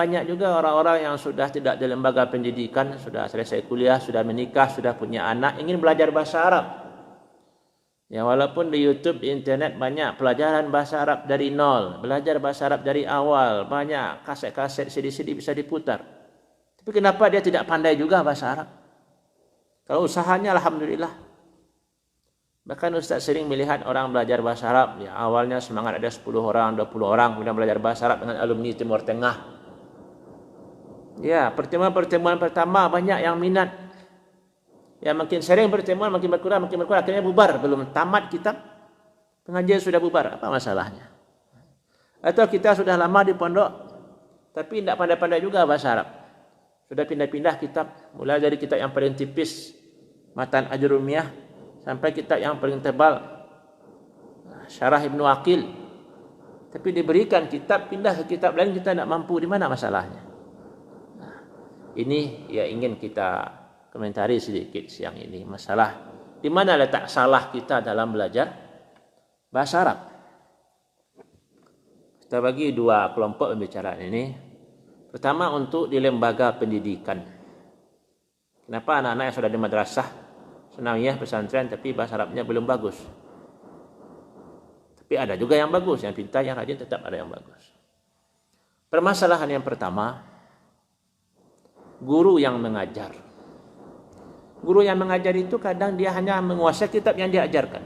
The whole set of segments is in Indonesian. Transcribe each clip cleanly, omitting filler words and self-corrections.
banyak juga orang-orang yang sudah tidak di lembaga pendidikan, sudah selesai kuliah, sudah menikah, sudah punya anak, ingin belajar bahasa Arab. Ya, walaupun di YouTube, di internet banyak pelajaran bahasa Arab dari nol, belajar bahasa Arab dari awal, banyak kaset-kaset, CD-CD bisa diputar. Tapi kenapa dia tidak pandai juga bahasa Arab? Kalau usahanya alhamdulillah. Bahkan Ustaz sering melihat orang belajar bahasa Arab, ya awalnya semangat ada 10 orang, 20 orang, kemudian belajar bahasa Arab dengan alumni Timur Tengah. Ya, pertemuan-pertemuan pertama banyak yang minat. Ya, makin sering pertemuan, makin berkurang, akhirnya bubar. Belum tamat kitab, pengajian sudah bubar. Apa masalahnya? Atau kita sudah lama di pondok, tapi tidak pandai-pandai juga bahasa Arab. Sudah pindah-pindah kitab, mulai dari kitab yang paling tipis, Matan Ajrumiyah, sampai kitab yang paling tebal, Syarah Ibnu Aqil. Tapi diberikan kitab, pindah ke kitab lain, kita tidak mampu. Di mana masalahnya? Nah, ini ya ingin kita komentari sedikit siang ini, masalah di mana letak salah kita dalam belajar bahasa Arab. Kita bagi dua kelompok pembicaraan ini. Pertama, untuk di lembaga pendidikan. Kenapa anak-anak yang sudah di madrasah, sanawiyah, pesantren, tapi bahasa Arabnya belum bagus? Tapi ada juga yang bagus, yang pintar, yang rajin, tetap ada yang bagus. Permasalahan yang pertama, guru yang mengajar. Guru yang mengajar itu kadang dia hanya menguasai kitab yang diajarkan.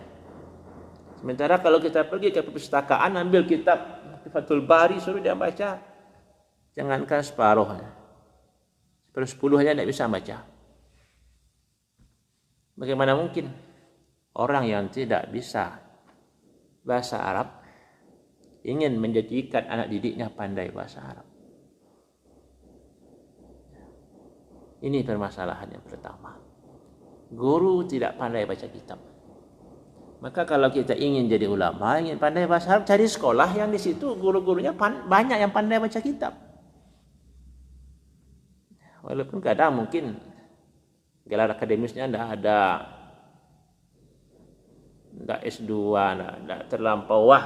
Sementara kalau kita pergi ke perpustakaan, ambil kitab Fathul Bari, suruh dia baca, jangankan separuhnya, 1/10 tidak bisa baca. Bagaimana mungkin orang yang tidak bisa bahasa Arab ingin menjadikan anak didiknya pandai bahasa Arab? Ini permasalahan yang pertama. Guru tidak pandai baca kitab. Maka kalau kita ingin jadi ulama, ingin pandai bahasa Arab, cari sekolah yang di situ guru-gurunya banyak yang pandai baca kitab. Walaupun kadang mungkin gelar akademisnya tidak S2, tidak terlampau wah.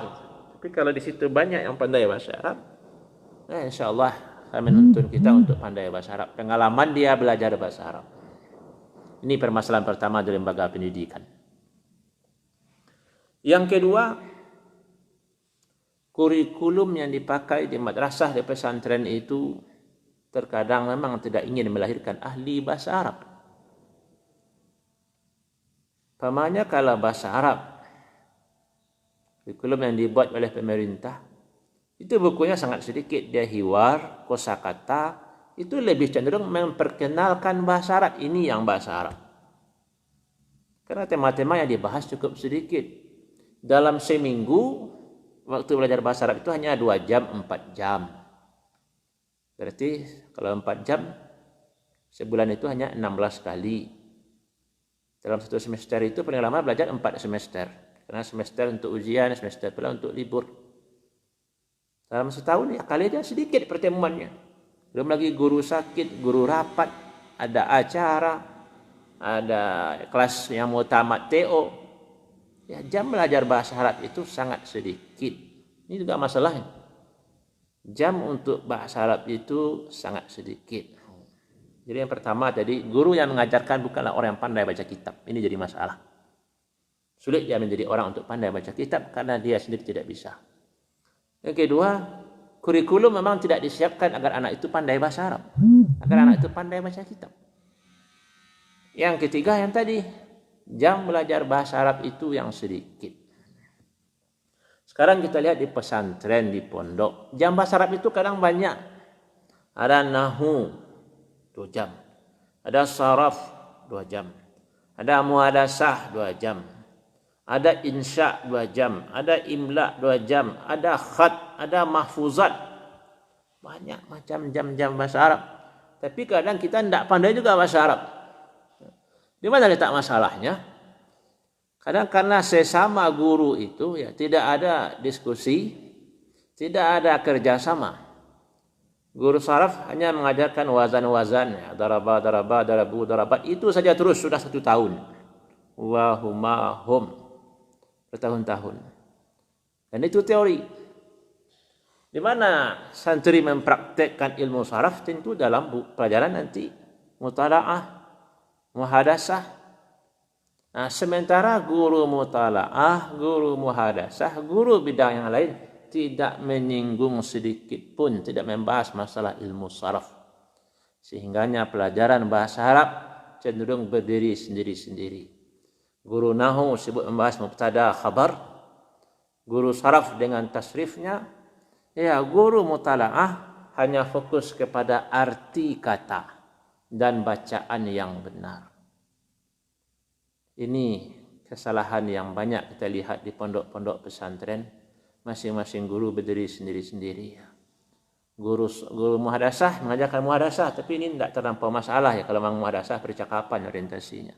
Tapi kalau di situ banyak yang pandai bahasa Arab, insya Allah akan menuntun kita untuk pandai bahasa Arab. Pengalaman dia belajar bahasa Arab. Ini permasalahan pertama di lembaga pendidikan. Yang kedua, kurikulum yang dipakai di madrasah, di pesantren itu terkadang memang tidak ingin melahirkan ahli bahasa Arab. Pamannya kalau bahasa Arab, kurikulum yang dibuat oleh pemerintah, itu bukunya sangat sedikit. Dia hiwar, kosakata, itu lebih cenderung memperkenalkan bahasa Arab. Ini yang bahasa Arab. Karena tema-tema yang dibahas cukup sedikit. Dalam seminggu, waktu belajar bahasa Arab itu hanya 2 jam, 4 jam. Berarti kalau 4 jam, sebulan itu hanya 16 kali. Dalam satu semester itu paling lama belajar 4 semester. Karena semester untuk ujian, semester pula untuk libur. Dalam setahun ya kali aja sedikit pertemuannya. Belum lagi guru sakit, guru rapat, ada acara, ada kelas yang mau tamat TO. Ya, jam belajar bahasa Arab itu sangat sedikit. Ini juga masalahnya. Jam untuk bahasa Arab itu sangat sedikit. Jadi yang pertama tadi, guru yang mengajarkan bukanlah orang yang pandai baca kitab. Ini jadi masalah. Sulit dia menjadi orang untuk pandai baca kitab karena dia sendiri tidak bisa. Yang kedua, kurikulum memang tidak disiapkan agar anak itu pandai bahasa Arab, agar anak itu pandai baca kitab. Yang ketiga yang tadi, jam belajar bahasa Arab itu yang sedikit. Sekarang kita lihat di pesantren, di pondok, jam bahasa Arab itu kadang banyak. Ada nahu 2 jam, ada saraf 2 jam, ada muhadasah 2 jam, ada insya 2 jam, ada imla 2 jam, ada khat, ada mahfuzat. Banyak macam jam-jam bahasa Arab. Tapi kadang kita tidak pandai juga bahasa Arab. Di mana letak masalahnya? Kadang karena sesama guru itu ya tidak ada diskusi, tidak ada kerjasama. Guru saraf hanya mengajarkan wazan-wazan, ya, daraba, darabu, darabat. Itu saja terus sudah 1 tahun. Wa huma hum. Bertahun-tahun. Dan itu teori. Di mana santri mempraktekkan ilmu saraf tentu dalam pelajaran nanti mutalaah, muhadasah. Nah, sementara guru mutalaah, guru muhadasah, guru bidang yang lain tidak menyinggung sedikit pun, tidak membahas masalah ilmu saraf. Sehingganya pelajaran bahasa Arab cenderung berdiri sendiri-sendiri. Guru nahu sibuk membahas mubtada khabar, guru saraf dengan tasrifnya, ya guru mutalaah hanya fokus kepada arti kata dan bacaan yang benar. Ini kesalahan yang banyak kita lihat di pondok-pondok pesantren. Masing-masing guru berdiri sendiri-sendiri. Guru muhadasah mengajarkan muhadasah, tapi ini tidak terlampau masalah ya kalau memang muhadasah percakapan orientasinya.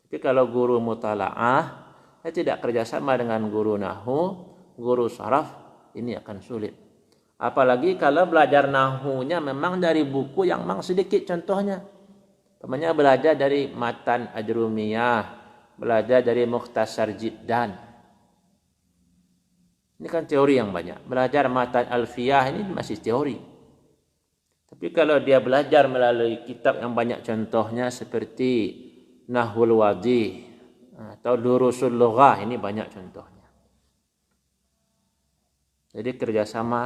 Tapi kalau guru mutalaah tidak kerjasama dengan guru nahu, guru saraf, ini akan sulit. Apalagi kalau belajar nahunya memang dari buku yang memang sedikit contohnya. Namanya belajar dari Matan Ajrumiyah, belajar dari Mukhtasar Jiddan. Ini kan teori yang banyak. Belajar Matan Alfiyah ini masih teori. Tapi kalau dia belajar melalui kitab yang banyak contohnya seperti Nahwul Wadih atau Durusul Lughah, ini banyak contohnya. Jadi kerjasama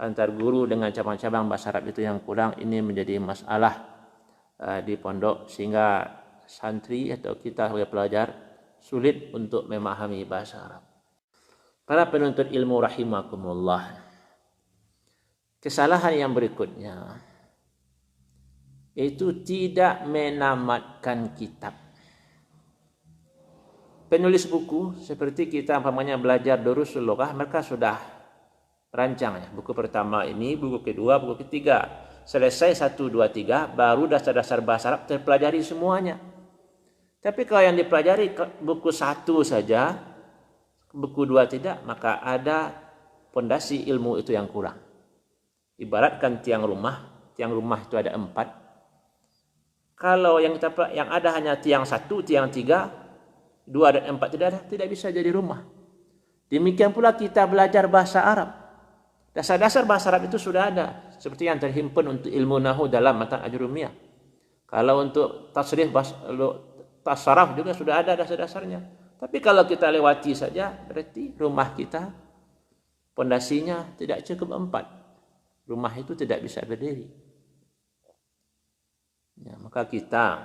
antar guru dengan cabang-cabang bahasa Arab itu yang kurang, ini menjadi masalah di pondok sehingga santri atau kita sebagai pelajar sulit untuk memahami bahasa Arab. Para penuntut ilmu rahimakumullah. Kesalahan yang berikutnya itu tidak menamatkan kitab. Penulis buku seperti kita umpamanya belajar Durusul Lughah, mereka sudah rancang ya. Buku pertama ini, buku kedua, buku ketiga. Selesai 1, 2, 3, baru dasar-dasar bahasa Arab terpelajari semuanya. Tapi kalau yang dipelajari buku 1 saja, buku 2 tidak, maka ada pondasi ilmu itu yang kurang. Ibaratkan tiang rumah itu ada 4. Kalau yang ada hanya tiang 1, tiang 3, 2 dan 4 tidak bisa jadi rumah. Demikian pula kita belajar bahasa Arab. Dasar-dasar bahasa Arab itu sudah ada, seperti yang terhimpun untuk ilmu nahu dalam Matan Ajrumiyah. Kalau untuk tasrif tasarruf juga sudah ada dasar-dasarnya. Tapi kalau kita lewati saja, berarti rumah kita pondasinya tidak cukup 4. Rumah itu tidak bisa berdiri. Ya, maka kita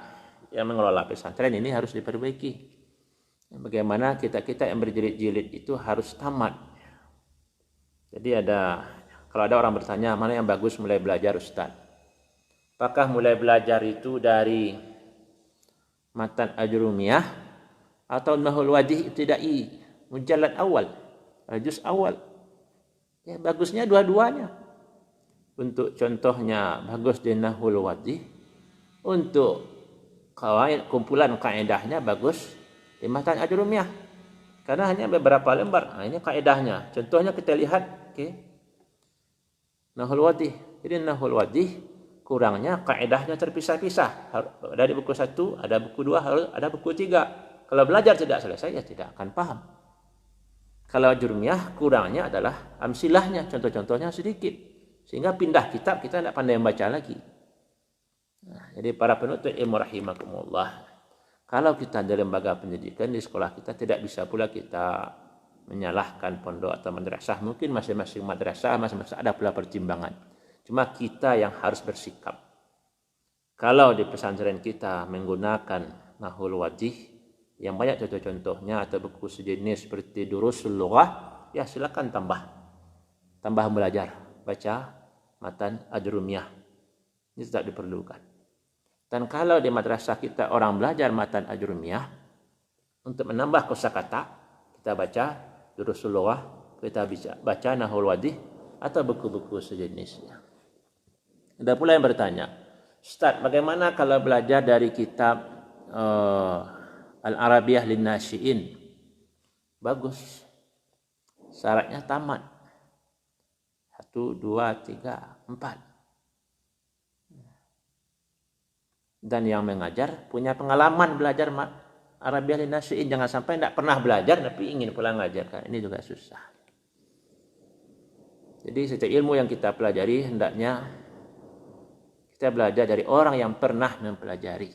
yang mengelola pesantren ini harus diperbaiki. Bagaimana kita yang berjilid-jilid itu harus tamat. Jadi kalau ada orang bertanya, mana yang bagus mulai belajar Ustaz? Apakah mulai belajar itu dari Matan Ajrumiyah atau Nahwul Wadih Ibtidai mujallad awal, juz awal? Ya, bagusnya dua-duanya. Untuk contohnya bagus di Nahwul Wadih, untuk kumpulan kaedahnya bagus di Matan Ajrumiyah. Karena hanya beberapa lembar. Nah, ini kaedahnya. Contohnya kita lihat, Nahwul Wadih. Jadi Nahwul Wadih kurangnya kaedahnya terpisah-pisah. Dari buku 1, ada buku 2, ada buku 3. Kalau belajar tidak selesai, ya tidak akan paham. Kalau Ajrumiyah kurangnya adalah amsilahnya, contoh-contohnya sedikit. Sehingga pindah kitab, kita tidak pandai membaca lagi. Nah, jadi para penuntut ilmu rahimakumullah, kalau kita di lembaga pendidikan, di sekolah kita, tidak bisa pula kita menyalahkan pondok atau madrasah. Mungkin masing-masing madrasah, masing-masing ada pula pertimbangan. Cuma kita yang harus bersikap. Kalau di pesantren kita menggunakan Nahwul Wadih, yang banyak contoh-contohnya, atau buku sejenis seperti Durusul Lughah, ya silakan tambah belajar, baca Matan Ajrumiyah. Ini tidak diperlukan. Dan kalau di madrasah kita orang belajar Matan Ajrumiyah, untuk menambah kosakata, kita baca Durusul Lughah, kita bisa baca Nahwul Wadih, atau buku-buku sejenisnya. Ada pula yang bertanya, Ustaz, bagaimana kalau belajar dari kitab Al-Arabiyah Lin-Nasyi'in? Bagus. Syaratnya tamat. 1, 2, 3, 4. Dan yang mengajar punya pengalaman belajar Arabiyah Lin-Nasyi'in. Jangan sampai tidak pernah belajar tapi ingin pula mengajarkan. Ini juga susah. Jadi setiap ilmu yang kita pelajari hendaknya kita belajar dari orang yang pernah mempelajari.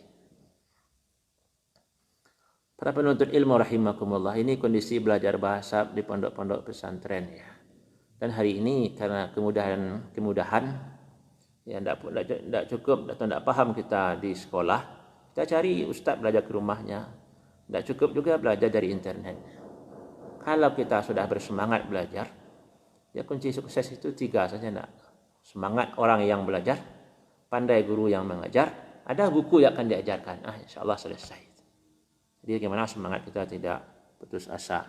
Para penuntut ilmu rahimakumullah, ini kondisi belajar bahasa di pondok-pondok pesantren ya. Dan hari ini karena kemudahan ya tidak cukup atau tidak paham kita di sekolah, kita cari ustaz belajar ke rumahnya. Tidak cukup juga belajar dari internet. Kalau kita sudah bersemangat belajar, ya kunci sukses itu 3 saja nak. Semangat orang yang belajar, pandai guru yang mengajar, ada buku yang akan diajarkan. Insya Allah selesai. Jadi bagaimana semangat kita tidak putus asa.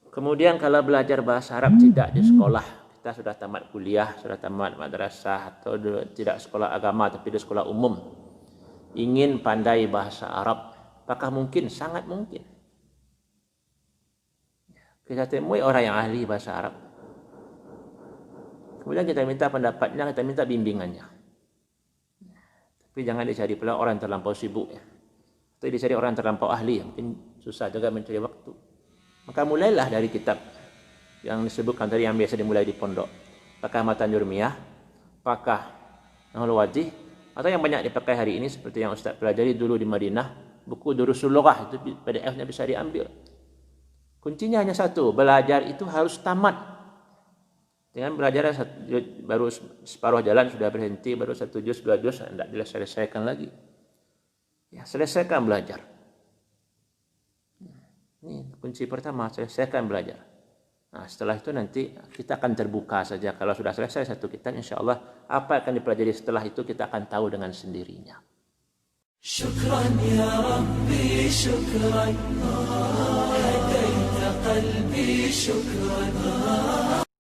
Kemudian kalau belajar bahasa Arab tidak di sekolah, kita sudah tamat kuliah, sudah tamat madrasah atau tidak sekolah agama tapi di sekolah umum, ingin pandai bahasa Arab, apakah mungkin? Sangat mungkin. Kita temui orang yang ahli bahasa Arab. Kemudian kita minta pendapatnya, kita minta bimbingannya. Tapi jangan dicari pula orang yang terlampau sibuk ya. Atau dicari orang yang terlampau ahli, mungkin susah juga mencari waktu. Maka mulailah dari kitab yang disebutkan tadi yang biasa dimulai di pondok. Apakah Matan Jurmiyah, apakah Nahul Wajih, atau yang banyak dipakai hari ini seperti yang Ustaz pelajari dulu di Madinah, buku Durusul Lughah, itu PDF-nya bisa diambil. Kuncinya hanya satu, belajar itu harus tamat. Dengan belajar baru separuh jalan sudah berhenti, baru 1 juz, 2 juz, tidak diselesaikan lagi. Ya, selesaikan belajar. Ini kunci pertama, selesaikan belajar. Nah, setelah itu nanti kita akan terbuka saja. Kalau sudah selesai satu kitab, insya Allah apa yang akan dipelajari setelah itu kita akan tahu dengan sendirinya. Syukran ya Rabbi, syukran. Hadaita qalbi, syukran.